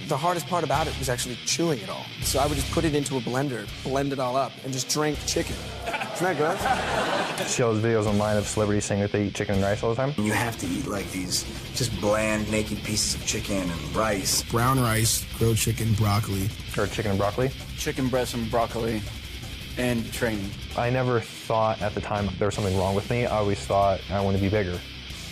The hardest part about it was actually chewing it all. So I would just put it into a blender, blend it all up, and just drink chicken. Isn't that good? See all those videos online of celebrities saying that they eat chicken and rice all the time? You have to eat like these just bland, naked pieces of chicken and rice. Brown rice, grilled chicken, broccoli. Or chicken and broccoli? Chicken breast and broccoli and training. I never thought at the time there was something wrong with me. I always thought I want to be bigger.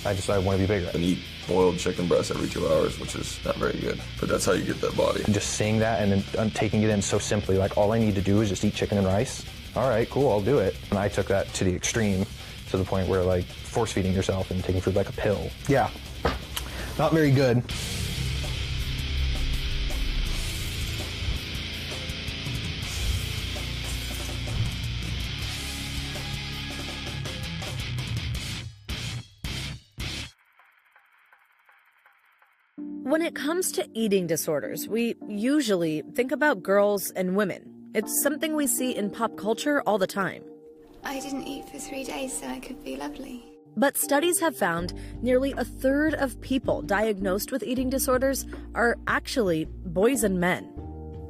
I want to be bigger. And eat boiled chicken breast every 2 hours, which is not very good, but that's how you get that body. And just seeing that and then taking it in so simply, like all I need to do is just eat chicken and rice. All right, cool, I'll do it. And I took that to the extreme, to the point where like force feeding yourself and taking food like a pill. Yeah, not very good. When it comes to eating disorders, we usually think about girls and women. It's something we see in pop culture all the time. I didn't eat for 3 days so I could be lovely. But studies have found nearly a third of people diagnosed with eating disorders are actually boys and men.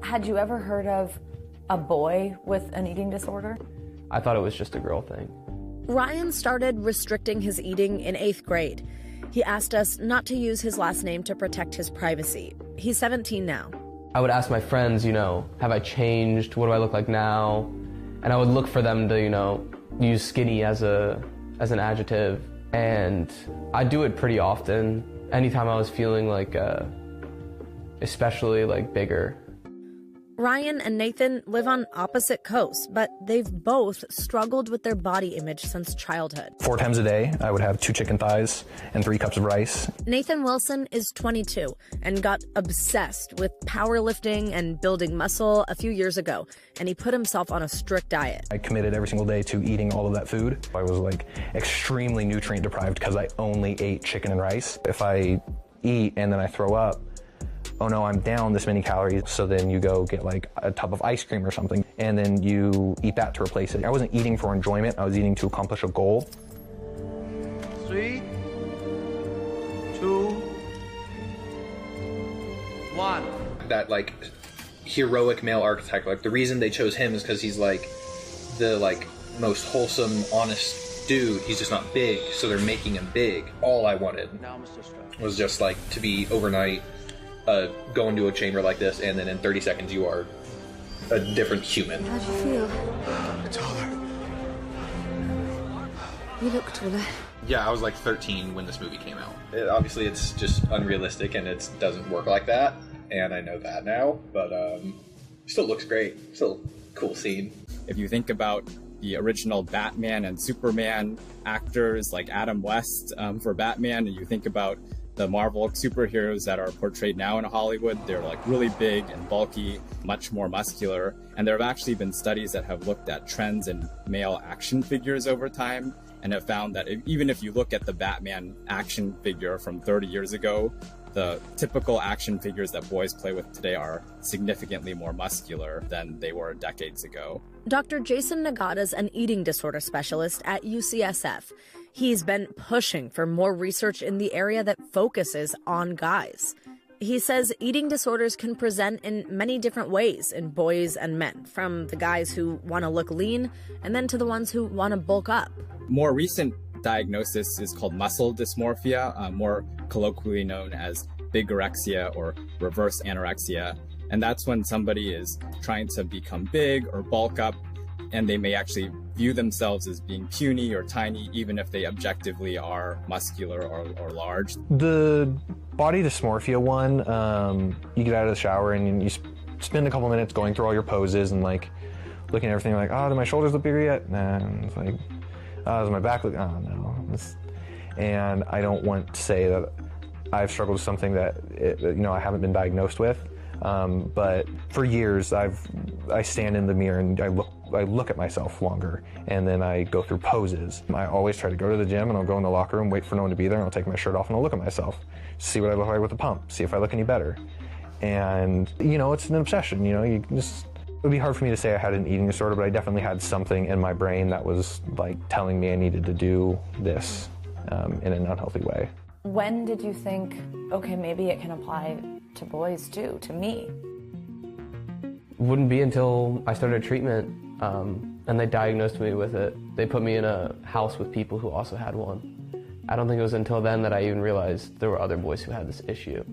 Had you ever heard of a boy with an eating disorder? I thought it was just a girl thing. Ryan started restricting his eating in 8th grade. He asked us not to use his last name to protect his privacy. He's 17 now. I would ask my friends, have I changed? What do I look like now? And I would look for them to, use skinny as an adjective. And I do it pretty often. Anytime I was feeling like, especially like bigger. Ryan and Nathan live on opposite coasts, but they've both struggled with their body image since childhood. 4 times a day, I would have 2 chicken thighs and 3 cups of rice. Nathan Wilson is 22 and got obsessed with powerlifting and building muscle a few years ago, and he put himself on a strict diet. I committed every single day to eating all of that food. I was like extremely nutrient deprived because I only ate chicken and rice. If I eat and then I throw up, oh no, I'm down this many calories. So then you go get like a tub of ice cream or something, and then you eat that to replace it. I wasn't eating for enjoyment, I was eating to accomplish a goal. 3, 2, 1. That like heroic male archetype, like the reason they chose him is because he's like the most wholesome, honest dude. He's just not big, so they're making him big. All I wanted was just like to be overnight, go into a chamber like this, and then in 30 seconds you are a different human. How do you feel? Taller. You look taller. Yeah, I was like 13 when this movie came out. Obviously it's just unrealistic and it doesn't work like that, and I know that now, but still looks great. Still a cool scene. If you think about the original Batman and Superman actors like Adam West for Batman, and you think about the Marvel superheroes that are portrayed now in Hollywood, they're like really big and bulky, much more muscular. And there have actually been studies that have looked at trends in male action figures over time and have found that even if you look at the Batman action figure from 30 years ago, the typical action figures that boys play with today are significantly more muscular than they were decades ago. Dr. Jason Nagata's an eating disorder specialist at UCSF. He's been pushing for more research in the area that focuses on guys. He says eating disorders can present in many different ways in boys and men, from the guys who want to look lean and then to the ones who want to bulk up. More recent diagnosis is called muscle dysmorphia, more colloquially known as bigorexia or reverse anorexia. And that's when somebody is trying to become big or bulk up, and they may actually view themselves as being puny or tiny, even if they objectively are muscular or large. The body dysmorphia one, you get out of the shower and you spend a couple minutes going through all your poses and like looking at everything like, oh, do my shoulders look bigger yet? Nah. And it's like, oh, does my back look, oh no. And I don't want to say that I've struggled with something that I haven't been diagnosed with. But for years, I stand in the mirror and I look at myself longer, and then I go through poses. I always try to go to the gym, and I'll go in the locker room, wait for no one to be there, and I'll take my shirt off and I'll look at myself, see what I look like with the pump, see if I look any better. And it's an obsession. It would be hard for me to say I had an eating disorder, but I definitely had something in my brain that was like telling me I needed to do this in an unhealthy way. When did you think, okay, maybe it can apply to boys too, to me. Wouldn't be until I started treatment, and they diagnosed me with it. They put me in a house with people who also had one. I don't think it was until then that I even realized there were other boys who had this issue.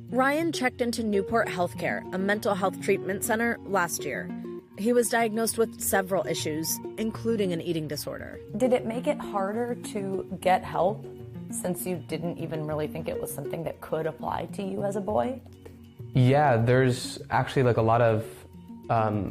Ryan checked into Newport Healthcare, a mental health treatment center, last year. He was diagnosed with several issues, including an eating disorder. Did it make it harder to get help since you didn't even really think it was something that could apply to you as a boy? Yeah, there's actually like a lot of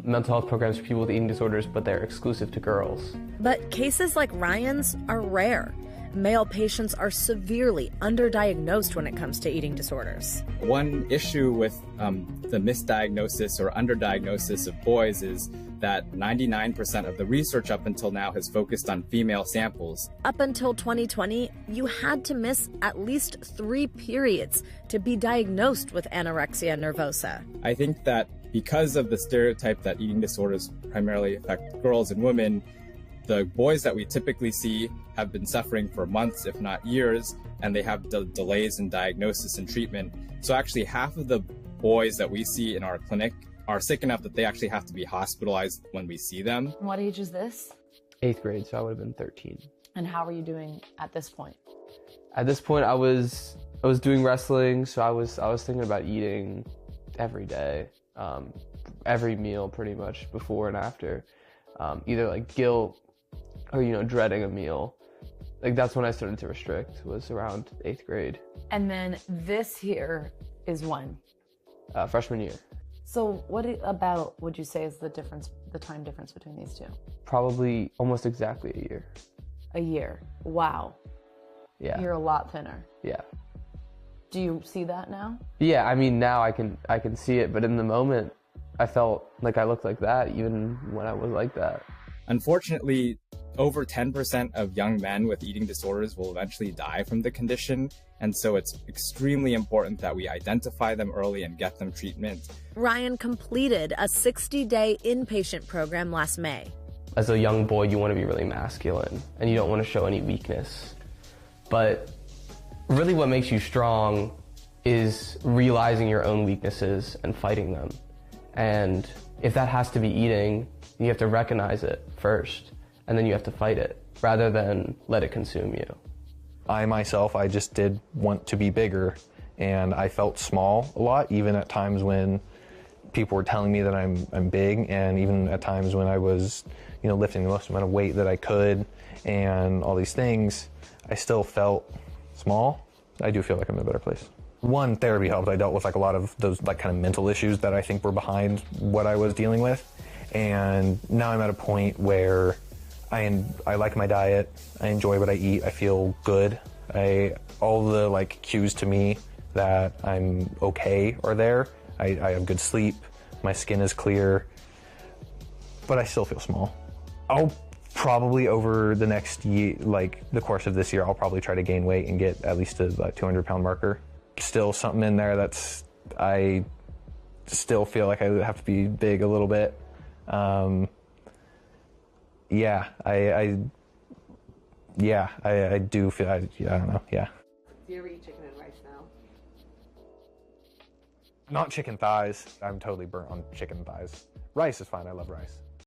mental health programs for people with eating disorders, but they're exclusive to girls. But cases like Ryan's are rare. Male patients are severely underdiagnosed when it comes to eating disorders. One issue with the misdiagnosis or underdiagnosis of boys is that 99% of the research up until now has focused on female samples. Up until 2020, you had to miss at least 3 periods to be diagnosed with anorexia nervosa. I think that because of the stereotype that eating disorders primarily affect girls and women, the boys that we typically see have been suffering for months, if not years, and they have delays in diagnosis and treatment. So actually half of the boys that we see in our clinic are sick enough that they actually have to be hospitalized when we see them. What age is this? 8th grade, so I would have been 13. And how are you doing at this point? At this point, I was doing wrestling, so I was thinking about eating every day, every meal pretty much, before and after. Either like guilt or, dreading a meal. Like that's when I started to restrict, was around 8th grade. And then this here is when? Freshman year. So what about would you say is the time difference between these two? Probably almost exactly a year. A year. Wow. Yeah. You're a lot thinner. Yeah. Do you see that now? Yeah, I mean now I can see it, but in the moment I felt like I looked like that even when I was like that. Unfortunately, over 10% of young men with eating disorders will eventually die from the condition, and so it's extremely important that we identify them early and get them treatment. Ryan completed a 60-day inpatient program last May. As a young boy, you want to be really masculine, and you don't want to show any weakness. But really what makes you strong is realizing your own weaknesses and fighting them. And if that has to be eating, you have to recognize it first, and then you have to fight it, rather than let it consume you. I myself, I just did want to be bigger, and I felt small a lot, even at times when people were telling me that I'm big, and even at times when I was, lifting the most amount of weight that I could, and all these things, I still felt small. I do feel like I'm in a better place. One, therapy helped. I dealt with like a lot of those like kind of mental issues that I think were behind what I was dealing with. And now I'm at a point where I like my diet. I enjoy what I eat. I feel good. All the like cues to me that I'm okay are there. I have good sleep. My skin is clear, but I still feel small. I'll probably over the next year, like the course of this year, I'll probably try to gain weight and get at least a 200-pound marker. Still something in there I still feel like I have to be big a little bit. I do feel, I don't know, yeah. Do you ever eat chicken and rice now? Not chicken thighs. I'm totally burnt on chicken thighs. Rice is fine, I love rice.